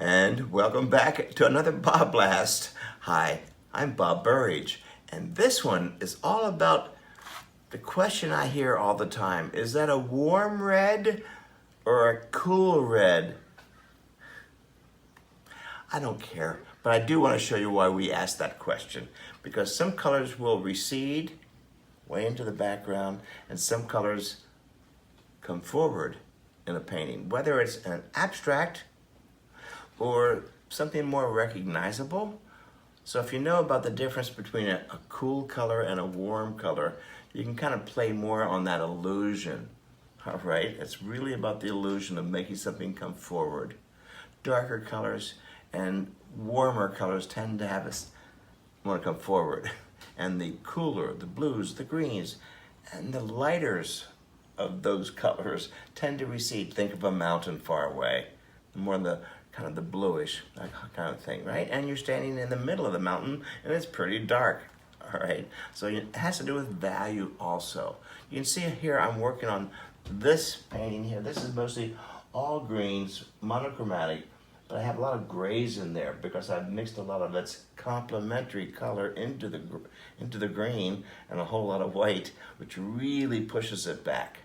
And welcome back to another BobBlast. Hi, I'm Bob Burridge, and this one is all about the question I hear all the time. Is that a warm red or a cool red? I don't care, but I do want to show you why we ask that question. Because some colors will recede way into the background, and some colors come forward in a painting. Whether it's an abstract or something more recognizable. So if you know about the difference between a cool color and a warm color, you can kind of play more on that illusion, all right? It's really about the illusion of making something come forward. Darker colors and warmer colors tend to have us want to come forward. And the cooler, the blues, the greens, and the lighters of those colors tend to recede. Think of a mountain far away, more in the kind of the bluish kind of thing, right? And you're standing in the middle of the mountain and it's pretty dark, all right? So it has to do with value also. You can see here I'm working on this painting here. This is mostly all greens, monochromatic, but I have a lot of grays in there because I've mixed a lot of its complementary color into the green and a whole lot of white, which really pushes it back.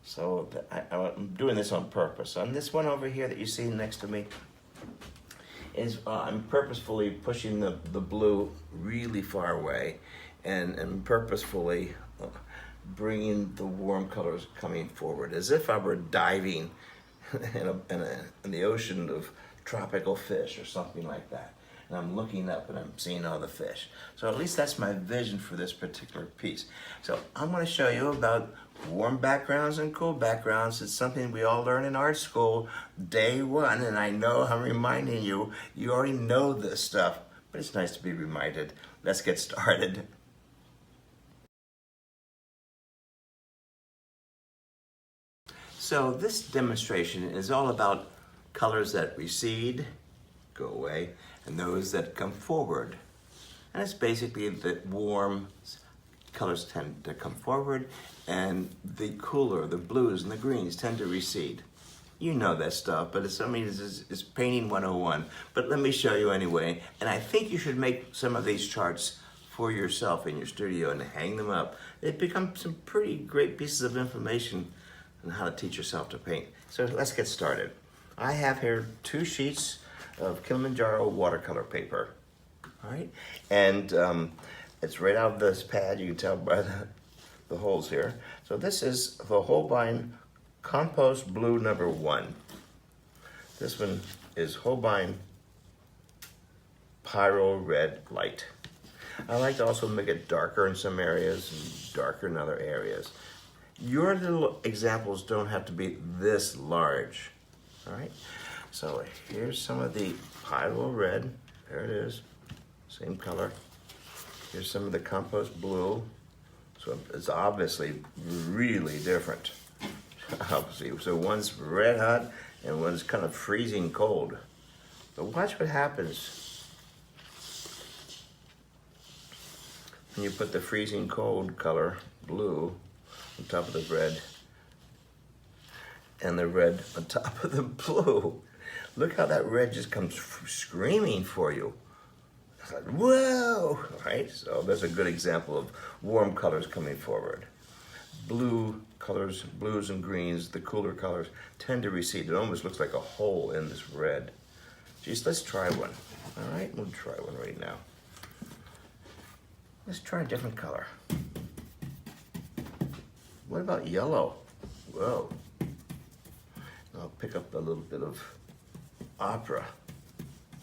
So I'm doing this on purpose. On this one over here that you see next to me is I'm purposefully pushing the blue really far away and purposefully bringing the warm colors coming forward as if I were diving in the ocean of tropical fish or something like that. And I'm looking up and I'm seeing all the fish. So at least that's my vision for this particular piece. So I'm going to show you about warm backgrounds and cool backgrounds. It's something we all learn in art school day one, and I know I'm reminding you, you already know this stuff, but it's nice to be reminded. Let's get started. So this demonstration is all about colors that recede, go away, and those that come forward. And it's basically that warm colors tend to come forward and the cooler, the blues and the greens tend to recede. You know that stuff, but it's painting 101. But let me show you anyway. And I think you should make some of these charts for yourself in your studio and hang them up. They become some pretty great pieces of information on how to teach yourself to paint. So let's get started. I have here 2 sheets of Kilimanjaro watercolor paper, all right? And it's right out of this pad. You can tell by the holes here. So this is the Holbein Compost Blue number 1. This one is Holbein Pyrrole Red Light. I like to also make it darker in some areas and darker in other areas. Your little examples don't have to be this large, all right? So here's some of the Pyrrole Red. There it is, same color. Here's some of the Compost Blue. So it's obviously really different. Obviously, so one's red hot and one's kind of freezing cold. But watch what happens when you put the freezing cold color, blue, on top of the red, and the red on top of the blue. Look how that red just comes screaming for you. It's like, whoa, right? So there's a good example of warm colors coming forward. Blue colors, blues and greens, the cooler colors tend to recede. It almost looks like a hole in this red. Geez, let's try one. All right, we'll try one right now. Let's try a different color. What about yellow? Whoa. I'll pick up a little bit of opera.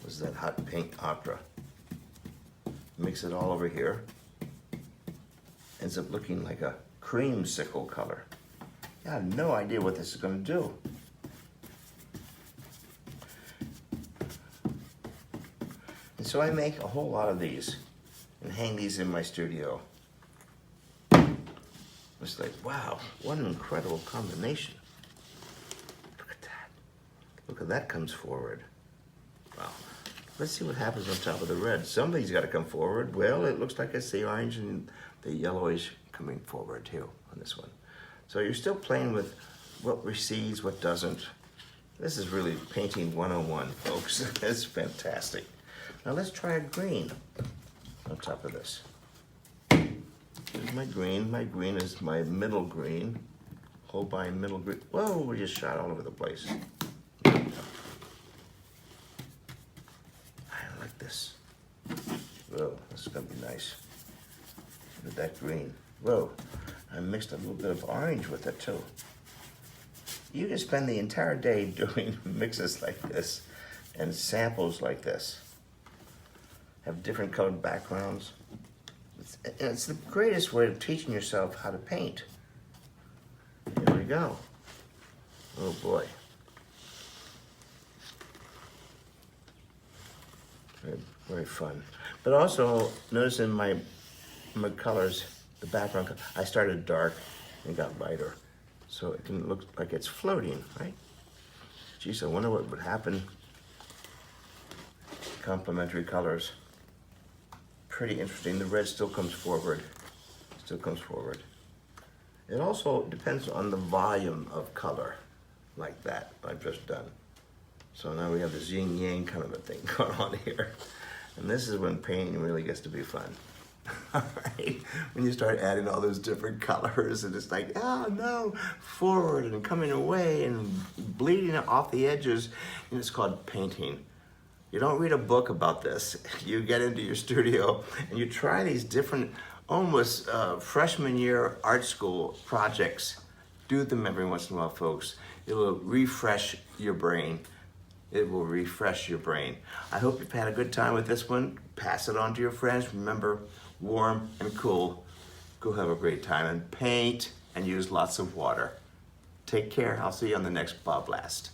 What's that hot pink opera? Mix it all over here. Ends up looking like a creamsicle color. I have no idea what this is going to do. And so I make a whole lot of these and hang these in my studio. It's like, wow, what an incredible combination. Look at that. Look at that comes forward. Wow. Let's see what happens on top of the red. Somebody's got to come forward. Well, it looks like it's the orange and the yellowish coming forward too on this one. So you're still playing with what recedes, what doesn't. This is really painting 101, folks. It's fantastic. Now let's try a green on top of this. Here's my green. My green is my middle green. Holbein middle green. Whoa, we just shot all over the place. I like this. Whoa, this is gonna be nice. Look at that green. Whoa, I mixed a little bit of orange with it too. You can spend the entire day doing mixes like this and samples like this. Have different colored backgrounds. It's the greatest way of teaching yourself how to paint. Here we go. Oh boy. Very, very fun. But also, notice in my colors, the background, I started dark and got lighter. So it can look like it's floating, right? Geez, I wonder what would happen. Complementary colors. Pretty interesting. The red still comes forward. Still comes forward. It also depends on the volume of color, like that I've just done. So now we have the yin yang kind of a thing going on here. And this is when painting really gets to be fun. All right, when you start adding all those different colors and it's like, oh no, forward and coming away and bleeding off the edges, and it's called painting. You don't read a book about this. You get into your studio and you try these different, almost freshman year art school projects. Do them every once in a while, folks. It will refresh your brain. It will refresh your brain. I hope you've had a good time with this one. Pass it on to your friends. Remember, warm and cool. Go have a great time and paint and use lots of water. Take care. I'll see you on the next BobBlast.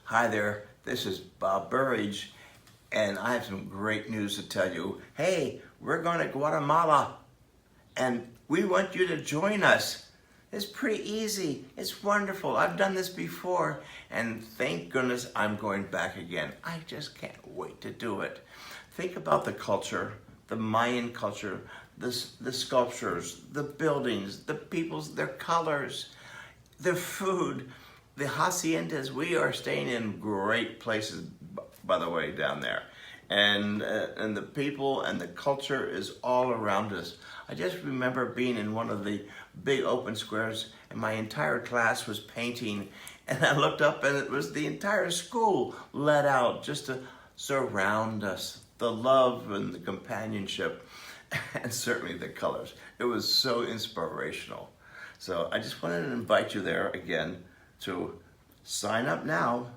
Hi there, this is Bob Burridge, and I have some great news to tell you. Hey, we're going to Guatemala, and we want you to join us. It's pretty easy. It's wonderful. I've done this before, and thank goodness I'm going back again. I just can't wait to do it. Think about the culture, the Mayan culture, the sculptures, the buildings, the peoples, their colors, their food, the haciendas. We are staying in great places, by the way, down there. And the people and the culture is all around us. I just remember being in one of the big open squares and my entire class was painting, and I looked up and it was the entire school let out just to surround us. The love and the companionship and certainly the colors. It was so inspirational. So I just wanted to invite you there again to sign up now,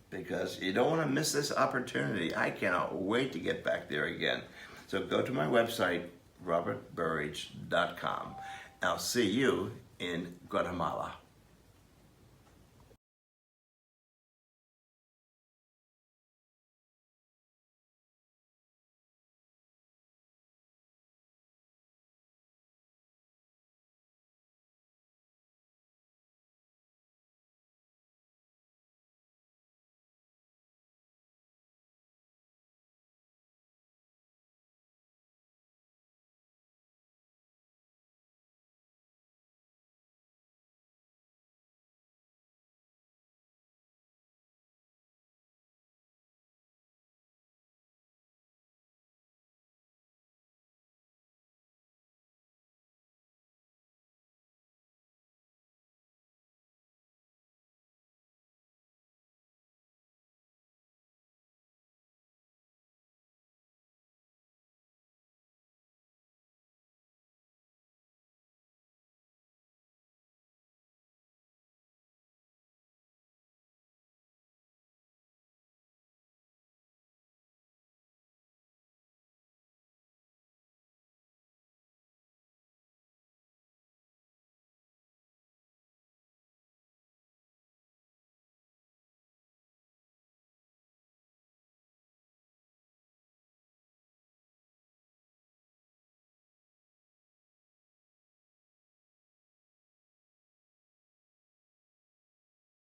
because you don't want to miss this opportunity. I cannot wait to get back there again. So go to my website, robertburridge.com. I'll see you in Guatemala.